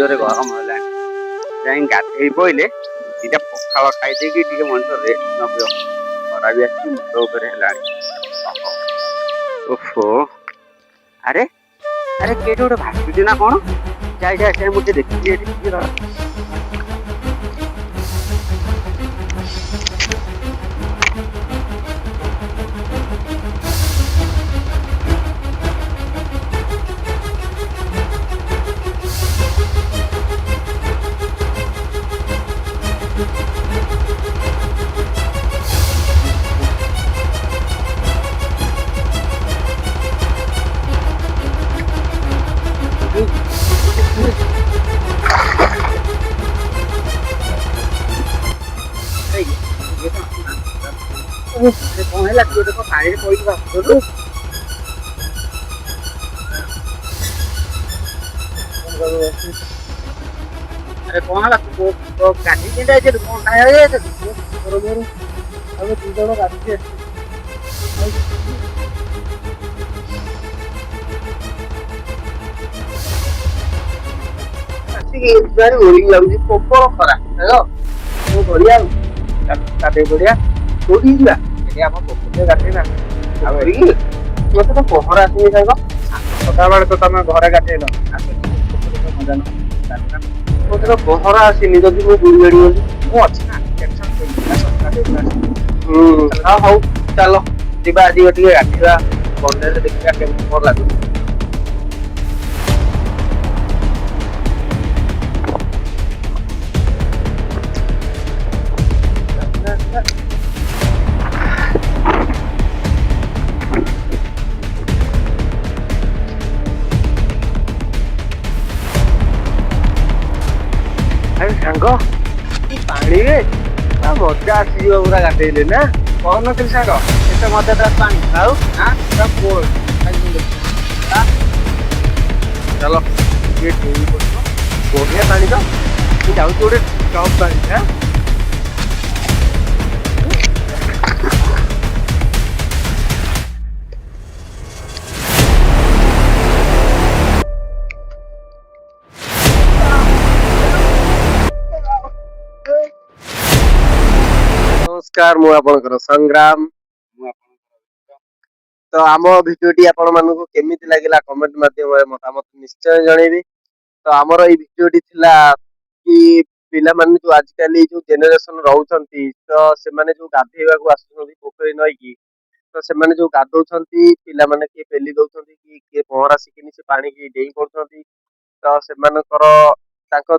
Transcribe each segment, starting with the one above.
ଜୋରେ ଗରମ ହେଲାଣି। ଯାଇ ଗାଧେଇ ପଇଲେ ଦିଟା ପଖାଳ ଖାଇଦେଇକି ଟିକେ ମଣିଷ ରେଷ୍ଟ ନବ। ଖରା ବି ଆସିକି ମୁଣ୍ଡ ଉପରେ ହେଲାଣି। ଓହୋ, ଆରେ ଆରେ କିଏଠି ଗୋଟେ ଭାସୁଛି ନା କଣ? ଯାଇ ମୁଁ ଟିକେ ଦେଖିବି ଏଠି କିଏ ଧର। କଣ ହେଲା ତୁ ଦେଖ ପାଣିରେ ପଇକି ଭାସୁଛୁ? ଆରେ କଣ ହେଲା ତୁ ଗାଧେଇ କେମିତି ଯାଇଥିଲୁ? କଣ ଖାଇବାକୁ ଯାଇଥିଲୁ? ଆମେ ଦି ଜଣ ଗାଧେଇ ଆସିଛୁ। ଆସିକି ବୋରିଂ ଲାଗୁଛି, ପ୍ରବଳ ଖରା। କଣ କରିବା ଆଉ? ଗାଧେଇ ପଡିଆ। କୋଉଠିକି ଯିବା? ଏଠି ଆମ ପୋଖରୀରେ ଗାଧେଇବା। ଆଉ ଏଠି ମତେ ତ ପହଁରା ଆସୁନି ସାଙ୍ଗ। ସଦାବେଳେ ତ ତମେ ଘରେ ଗାଧେଇଲ, ମଜା ନବ। ମତେ ତ ପହଁରା ଆସିନି, ଯଦି ମୁଁ ବୁଡି ଗଲି। ମୁଁ ଅଛି ନା, ଟେନସନ ହଉ ଚାଲ ଯିବା ଆଜି ଟିକେ ଗାଧେଇବା। ବନ୍ଧରେ ଦେଖିବା କେମିତି କଣ ଲାଗୁଛି। ଆରେ ସାଙ୍ଗ, ପାଣିରେ ମଜା ଆସିଯିବ ପୁରା ଗାଧେଇଲେ ନା? କହୁନଥିଲି ସାଙ୍ଗ, କେତେ ମଜାଦାର ପାଣି। ଆଉ ଚାଲ ଟିକେ ଡେଇଁ ପଡିବ। ବଢିଆ ପାଣି ତ, ମୁଁ ଯାଉଛି ଗୋଟେ ଟପ୍ ପାଣି। ନମସ୍କାର, ମୁଁ ଆପଣଙ୍କର ସଂଗ୍ରାମ। ତ ଆମ ଭିଡିଓଟି ଆପଣ ମାନଙ୍କୁ କେମିତି ଲାଗିଲା କମେଣ୍ଟ ମାଧ୍ୟମରେ ମତାମତ ନିଶ୍ଚୟ ଜଣେଇବି। ତ ଆମର ଏଇ ଭିଡିଓଟି ଥିଲା କି ପିଲାମାନେ ଯୋଉ ଆଜିକାଲି ଯୋଉ ଜେନେରେସନ ରହୁଛନ୍ତି, ତ ସେମାନେ ଯୋଉ ଗାଧେଇବାକୁ ଆସୁଛନ୍ତି ପୋଖରୀ ନଈକି, ତ ସେମାନେ ଯୋଉ ଗାଧଉଛନ୍ତି, ପିଲାମାନେ କିଏ ପେଲି ଦଉଛନ୍ତି, କିଏ ପହଁରା ଶିଖିନି ସେ ପାଣିକି ଡେଇଁ ପଡୁଛନ୍ତି। ତ ସେମାନଙ୍କର ତାଙ୍କ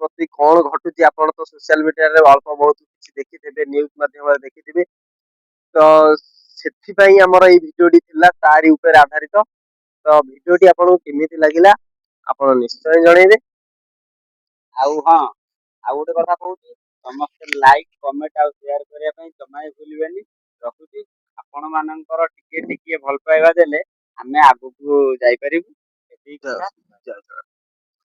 ପ୍ରତି କଣ ଘଟୁଛି ଆପଣ ତ ସୋସିଆଲ ମିଡିଆରେ ଅଳ୍ପ ବହୁତ କିଛି ଦେଖିଥିବେ, ନ୍ୟୁଜ ମାଧ୍ୟମରେ ଦେଖିଥିବେ। ତ ସେଥିପାଇଁ ଆମର ଏଇ ଭିଡିଓଟି ଥିଲା ତାରି ଉପରେ ଆଧାରିତ। ତ ଭିଡିଓଟି ଆପଣଙ୍କୁ କେମିତି ଲାଗିଲା ଆପଣ ନିଶ୍ଚୟ ଜଣେଇବେ। ଆଉ ହଁ, ଆଉ ଗୋଟେ କଥା କହୁଛି, ସମସ୍ତେ ଲାଇକ୍, କମେଣ୍ଟ ଆଉ ସେୟାର କରିବା ପାଇଁ ଜମା ବି ଭୁଲିବେନି। ରଖୁଛି। ଆପଣ ମାନଙ୍କର ଟିକେ ଭଲ ପାଇବା ଦେଲେ ଆମେ ଆଗକୁ ଯାଇପାରିବୁ।